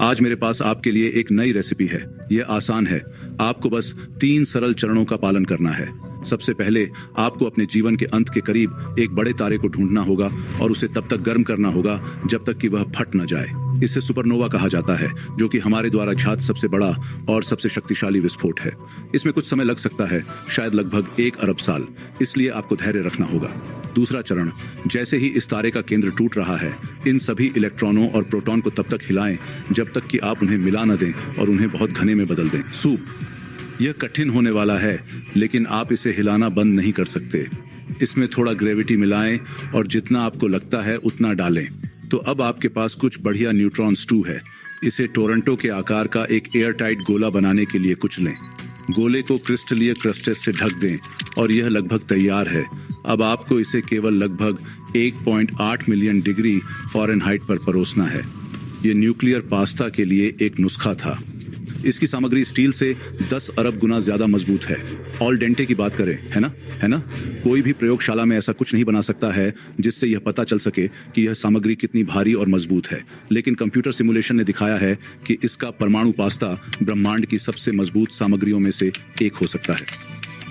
आज मेरे पास आपके लिए एक नई रेसिपी है। यह आसान है, आपको बस 3 सरल चरणों का पालन करना है। सबसे पहले आपको अपने जीवन के अंत के करीब एक बड़े तारे को ढूंढना होगा और उसे तब तक गर्म करना होगा जब तक कि वह फट न जाए। इसे सुपरनोवा कहा जाता है, जो कि हमारे द्वारा ज्ञात सबसे बड़ा और सबसे शक्तिशाली विस्फोट है। इसमें कुछ समय लग सकता है, शायद लगभग 1 अरब साल, इसलिए आपको धैर्य रखना होगा। दूसरा चरण, जैसे ही इस तारे का केंद्र टूट रहा है, इन सभी इलेक्ट्रॉनों और प्रोटॉन को तब तक हिलाएं जब तक कि आप उन्हें मिला न दें और उन्हें बहुत घने में बदल दें। सूप, यह कठिन होने वाला है, लेकिन आप इसे हिलाना बंद नहीं कर सकते। इसमें थोड़ा ग्रेविटी मिलाएं और जितना आपको लगता है उतना डालें। तो अब आपके पास कुछ बढ़िया न्यूट्रॉन स्टू है। इसे टोरंटो के आकार का एक एयरटाइट गोला बनाने के लिए कुचलें। गोले को क्रिस्टलीय क्रस्टेस से ढक दें और यह लगभग तैयार है। अब आपको इसे केवल लगभग 1.8 मिलियन डिग्री फ़ारेनहाइट पर परोसना है। यह न्यूक्लियर पास्ता के लिए एक नुस्खा था। इसकी सामग्री स्टील से 10 अरब गुना ज्यादा मजबूत है। ऑल डेंटे की बात करें, है ना? कोई भी प्रयोगशाला में ऐसा कुछ नहीं बना सकता है जिससे यह पता चल सके कि यह सामग्री कितनी भारी और मजबूत है, लेकिन कंप्यूटर सिमुलेशन ने दिखाया है कि इसका परमाणु पास्ता ब्रह्मांड की सबसे मजबूत सामग्रियों में से एक हो सकता है।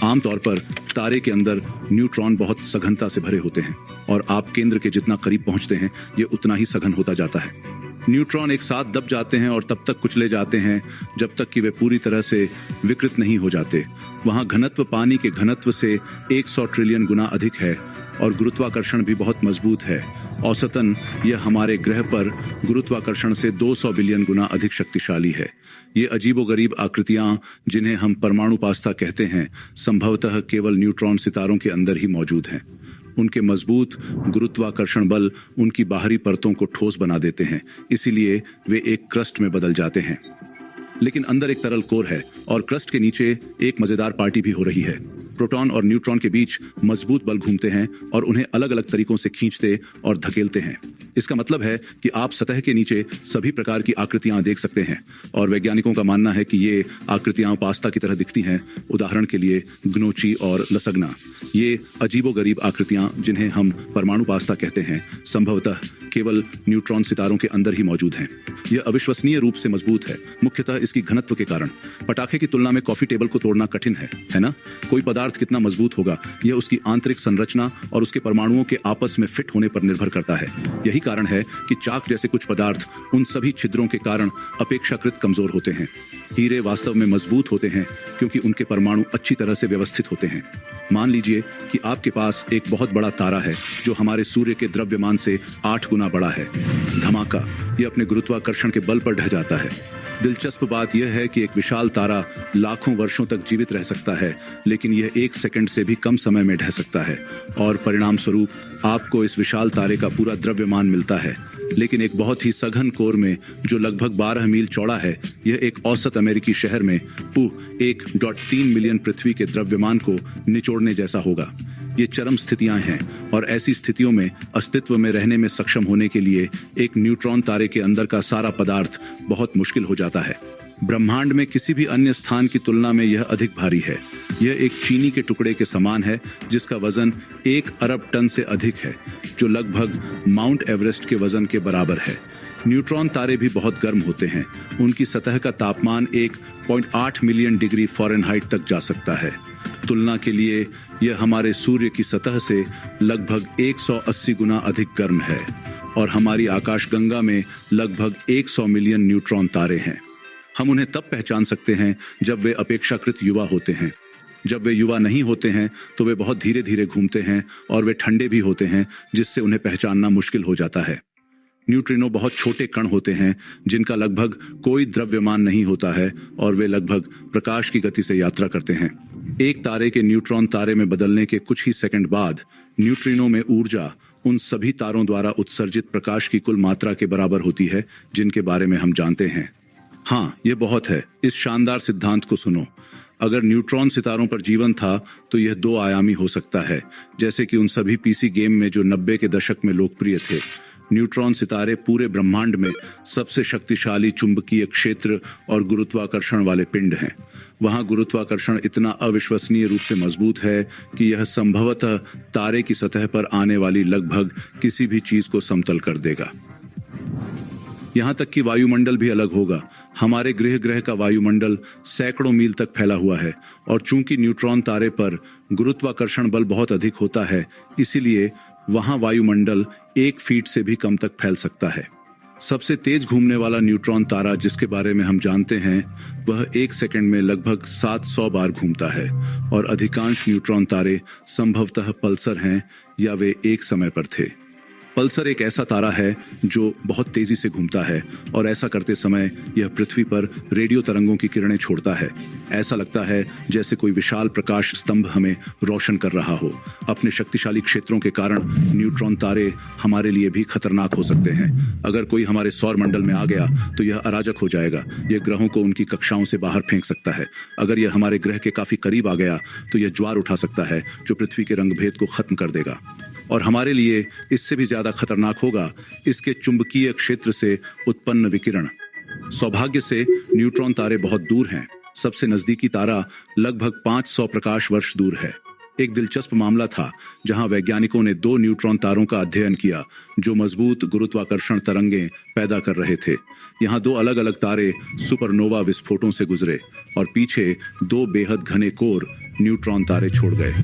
आमतौर पर तारे के अंदर न्यूट्रॉन बहुत सघनता से भरे होते हैं और आप केंद्र के जितना करीब पहुंचते हैं, यह उतना ही सघन होता जाता है। न्यूट्रॉन एक साथ दब जाते हैं और तब तक कुचले जाते हैं जब तक कि वे पूरी तरह से विकृत नहीं हो जाते। वहाँ घनत्व पानी के घनत्व से 100 ट्रिलियन गुना अधिक है और गुरुत्वाकर्षण भी बहुत मजबूत है। औसतन यह हमारे ग्रह पर गुरुत्वाकर्षण से 200 बिलियन गुना अधिक शक्तिशाली है। ये अजीबोगरीब आकृतियाँ, जिन्हें हम परमाणु पास्ता कहते हैं, संभवतः केवल न्यूट्रॉन सितारों के अंदर ही मौजूद हैं। उनके मजबूत गुरुत्वाकर्षण बल उनकी बाहरी परतों को ठोस बना देते हैं, इसीलिए वे एक क्रस्ट में बदल जाते हैं। लेकिन अंदर एक तरल कोर है और क्रस्ट के नीचे एक मजेदार पार्टी भी हो रही है। प्रोटॉन और न्यूट्रॉन के बीच मजबूत बल घूमते हैं और उन्हें अलग अलग तरीकों से खींचते और धकेलते हैं। इसका मतलब है कि आप सतह के नीचे सभी प्रकार की आकृतियां देख सकते हैं और वैज्ञानिकों का मानना है कि ये आकृतियां पास्ता की तरह दिखती हैं। उदाहरण के लिए ग्नोची और लसगना, ये अजीबोगरीब आकृतियां जिन्हें हम परमाणु पास्ता कहते हैं, संभवतः केवल न्यूट्रॉन सितारों के अंदर ही मौजूद हैं। यह अविश्वसनीय रूप से मजबूत है, मुख्यतः इसकी घनत्व के कारण। पटाखे की तुलना में कॉफी टेबल को तोड़ना कठिन है ना? कोई पदार्थ कितना मजबूत होगा, यह उसकी आंतरिक संरचना और उसके परमाणुओं के आपस में फिट होने पर निर्भर करता है। यही कारण है कि चाक जैसे कुछ पदार्थ उन सभी छिद्रों के कारण अपेक्षाकृत कमजोर होते हैं। हीरे वास्तव में मजबूत होते हैं क्योंकि उनके परमाणु अच्छी तरह से व्यवस्थित होते हैं। मान लीजिए कि आपके पास एक बहुत बड़ा तारा है जो हमारे सूर्य के द्रव्यमान से 8 गुना बड़ा है। धमाका, यह अपने गुरुत्वाकर्षण के बल पर ढह जाता है। दिलचस्प बात यह है कि एक विशाल तारा लाखों वर्षों तक जीवित रह सकता है, लेकिन यह 1 सेकंड से भी कम समय में ढह सकता है और परिणाम स्वरूप आपको इस विशाल तारे का पूरा द्रव्यमान मिलता है। लेकिन एक बहुत ही सघन कोर में, जो लगभग 12 मील चौड़ा है, यह एक औसत अमेरिकी शहर में 1.3 मिलियन पृथ्वी के द्रव्यमान को निचोड़ने जैसा होगा। ये चरम स्थितियां हैं और ऐसी स्थितियों में अस्तित्व में रहने में सक्षम होने के लिए एक न्यूट्रॉन तारे के अंदर का सारा पदार्थ बहुत मुश्किल हो जाता है। ब्रह्मांड में किसी भी अन्य स्थान की तुलना में यह अधिक भारी है। यह एक चीनी के टुकड़े के समान है जिसका वजन 1 अरब टन से अधिक है, जो लगभग माउंट एवरेस्ट के वजन के बराबर है। न्यूट्रॉन तारे भी बहुत गर्म होते हैं। उनकी सतह का तापमान 1.8 मिलियन डिग्री फ़ारेनहाइट तक जा सकता है। तुलना के लिए यह हमारे सूर्य की सतह से लगभग 180 गुना अधिक गर्म है और हमारी आकाशगंगा में लगभग 100 मिलियन न्यूट्रॉन तारे हैं। हम उन्हें तब पहचान सकते हैं जब वे अपेक्षाकृत युवा होते हैं। जब वे युवा नहीं होते हैं तो वे बहुत धीरे धीरे घूमते हैं और वे ठंडे भी होते हैं, जिससे उन्हें पहचानना मुश्किल हो जाता है। न्यूट्रिनो बहुत छोटे कण होते हैं जिनका लगभग कोई द्रव्यमान नहीं होता है और वे लगभग प्रकाश की गति से यात्रा करते हैं। एक तारे के न्यूट्रॉन तारे में बदलने के कुछ ही सेकंड बाद न्यूट्रिनो में ऊर्जा उन सभी तारों द्वारा उत्सर्जित प्रकाश की कुल मात्रा के बराबर होती है जिनके बारे में हम जानते हैं। हाँ, ये बहुत है। इस शानदार सिद्धांत को सुनो। अगर न्यूट्रॉन सितारों पर जीवन था तो यह 2 आयामी हो सकता है, जैसे कि उन सभी पीसी गेम में जो 90 के दशक में लोकप्रिय थे। न्यूट्रॉन सितारे पूरे ब्रह्मांड में सबसे शक्तिशाली चुंबकीय क्षेत्र और गुरुत्वाकर्षण वाले पिंड हैं। वहाँ गुरुत्वाकर्षण इतना अविश्वसनीय रूप से मजबूत है कि यह संभवतः तारे की सतह पर आने वाली लगभग किसी भी चीज को समतल कर देगा। यहाँ तक कि वायुमंडल भी अलग होगा। हमारे ग्रह का वायुमंडल सैकड़ों मील तक फैला हुआ है और चूंकि न्यूट्रॉन तारे पर गुरुत्वाकर्षण बल बहुत अधिक होता है, इसीलिए वहां वायुमंडल 1 फीट से भी कम तक फैल सकता है। सबसे तेज घूमने वाला न्यूट्रॉन तारा जिसके बारे में हम जानते हैं वह 1 सेकंड में लगभग 700 बार घूमता है और अधिकांश न्यूट्रॉन तारे संभवतः पल्सर हैं या वे एक समय पर थे। पल्सर एक ऐसा तारा है जो बहुत तेजी से घूमता है और ऐसा करते समय यह पृथ्वी पर रेडियो तरंगों की किरणें छोड़ता है। ऐसा लगता है जैसे कोई विशाल प्रकाश स्तंभ हमें रोशन कर रहा हो। अपने शक्तिशाली क्षेत्रों के कारण न्यूट्रॉन तारे हमारे लिए भी खतरनाक हो सकते हैं। अगर कोई हमारे सौर मंडल में आ गया तो यह अराजक हो जाएगा। यह ग्रहों को उनकी कक्षाओं से बाहर फेंक सकता है। अगर यह हमारे ग्रह के काफी करीब आ गया तो यह ज्वार उठा सकता है जो पृथ्वी के रंगभेद को खत्म कर देगा। और हमारे लिए इससे भी ज्यादा खतरनाक होगा इसके चुंबकीय क्षेत्र से उत्पन्न विकिरण। सौभाग्य से न्यूट्रॉन तारे बहुत दूर हैं। सबसे नजदीकी तारा लगभग 500 प्रकाश वर्ष दूर है। एक दिलचस्प मामला था जहां वैज्ञानिकों ने 2 न्यूट्रॉन तारों का अध्ययन किया जो मजबूत गुरुत्वाकर्षण तरंगें पैदा कर रहे थे। यहाँ 2 अलग अलग तारे सुपरनोवा विस्फोटों से गुजरे और पीछे 2 बेहद घने कोर न्यूट्रॉन तारे छोड़ गए।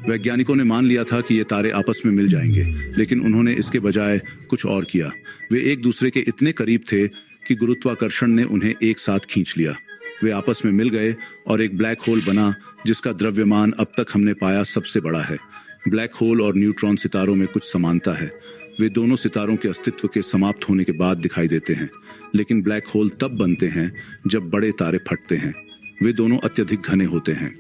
वैज्ञानिकों ने मान लिया था कि ये तारे आपस में मिल जाएंगे, लेकिन उन्होंने इसके बजाय कुछ और किया। वे एक दूसरे के इतने करीब थे कि गुरुत्वाकर्षण ने उन्हें एक साथ खींच लिया। वे आपस में मिल गए और एक ब्लैक होल बना जिसका द्रव्यमान अब तक हमने पाया सबसे बड़ा है। ब्लैक होल और न्यूट्रॉन सितारों में कुछ समानता है। वे दोनों सितारों के अस्तित्व के समाप्त होने के बाद दिखाई देते हैं, लेकिन ब्लैक होल तब बनते हैं जब बड़े तारे फटते हैं। वे दोनों अत्यधिक घने होते हैं।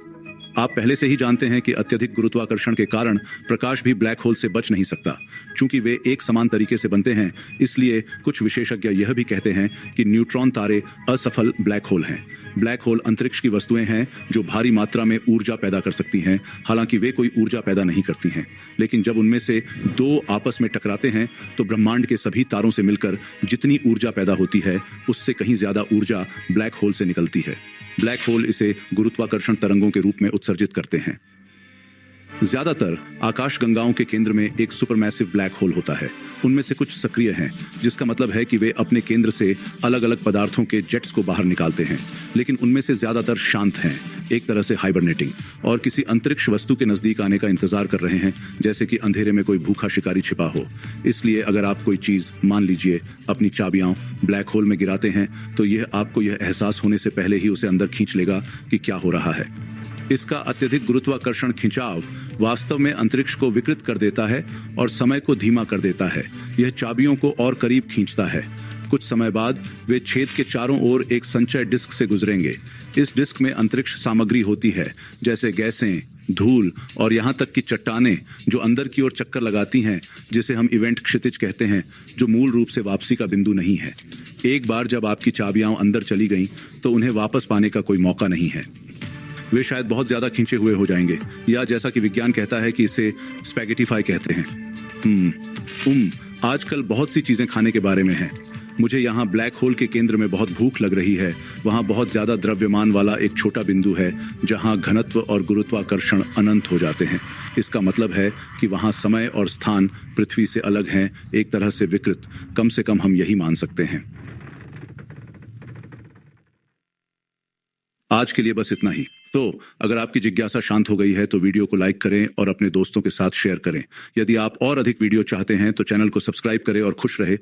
आप पहले से ही जानते हैं कि अत्यधिक गुरुत्वाकर्षण के कारण प्रकाश भी ब्लैक होल से बच नहीं सकता। चूंकि वे एक समान तरीके से बनते हैं, इसलिए कुछ विशेषज्ञ यह भी कहते हैं कि न्यूट्रॉन तारे असफल ब्लैक होल हैं। ब्लैक होल अंतरिक्ष की वस्तुएं हैं जो भारी मात्रा में ऊर्जा पैदा कर सकती हैं। हालांकि वे कोई ऊर्जा पैदा नहीं करती हैं, लेकिन जब उनमें से 2 आपस में टकराते हैं तो ब्रह्मांड के सभी तारों से मिलकर जितनी ऊर्जा पैदा होती है उससे कहीं ज्यादा ऊर्जा ब्लैक होल से निकलती है। ब्लैक होल इसे गुरुत्वाकर्षण तरंगों के रूप में उत्सर्जित करते हैं। ज्यादातर आकाशगंगाओं के केंद्र में एक सुपरमैसिव ब्लैक होल होता है। उनमें से कुछ सक्रिय हैं, जिसका मतलब है कि वे अपने केंद्र से अलग अलग पदार्थों के जेट्स को बाहर निकालते हैं, लेकिन उनमें से ज्यादातर शांत हैं, एक तरह से हाइबरनेटिंग, और किसी अंतरिक्ष वस्तु के नजदीक आने का इंतजार कर रहे हैं, जैसे कि अंधेरे में कोई भूखा शिकारी छिपा हो। इसलिए अगर आप कोई चीज, मान लीजिए अपनी चाबियां, ब्लैक होल में गिराते हैं तो यह आपको यह एहसास होने से पहले ही उसे अंदर खींच लेगा कि क्या हो रहा है। इसका अत्यधिक गुरुत्वाकर्षण खिंचाव वास्तव में अंतरिक्ष को विकृत कर देता है और समय को धीमा कर देता है। यह चाबियों को और करीब खींचता है। कुछ समय बाद वे छेद के चारों ओर एक संचय डिस्क से गुजरेंगे। इस डिस्क में अंतरिक्ष सामग्री होती है, जैसे गैसें, धूल और यहाँ तक कि चट्टानें जो अंदर की ओर चक्कर लगाती हैं, जिसे हम इवेंट क्षितिज कहते हैं, जो मूल रूप से वापसी का बिंदु नहीं है। एक बार जब आपकी चाबियां अंदर चली गईं तो उन्हें वापस पाने का कोई मौका नहीं है। वे शायद बहुत ज्यादा खींचे हुए हो जाएंगे, या जैसा कि विज्ञान कहता है कि इसे स्पैगेटिफाई कहते हैं। आजकल बहुत सी चीजें खाने के बारे में हैं। मुझे यहाँ ब्लैक होल के केंद्र में बहुत भूख लग रही है। वहाँ बहुत ज्यादा द्रव्यमान वाला एक छोटा बिंदु है जहाँ घनत्व और गुरुत्वाकर्षण अनंत हो जाते हैं। इसका मतलब है कि वहाँ समय और स्थान पृथ्वी से अलग हैं, एक तरह से विकृत। कम से कम हम यही मान सकते हैं। आज के लिए बस इतना ही। तो अगर आपकी जिज्ञासा शांत हो गई है तो वीडियो को लाइक करें और अपने दोस्तों के साथ शेयर करें। यदि आप और अधिक वीडियो चाहते हैं तो चैनल को सब्सक्राइब करें और खुश रहे।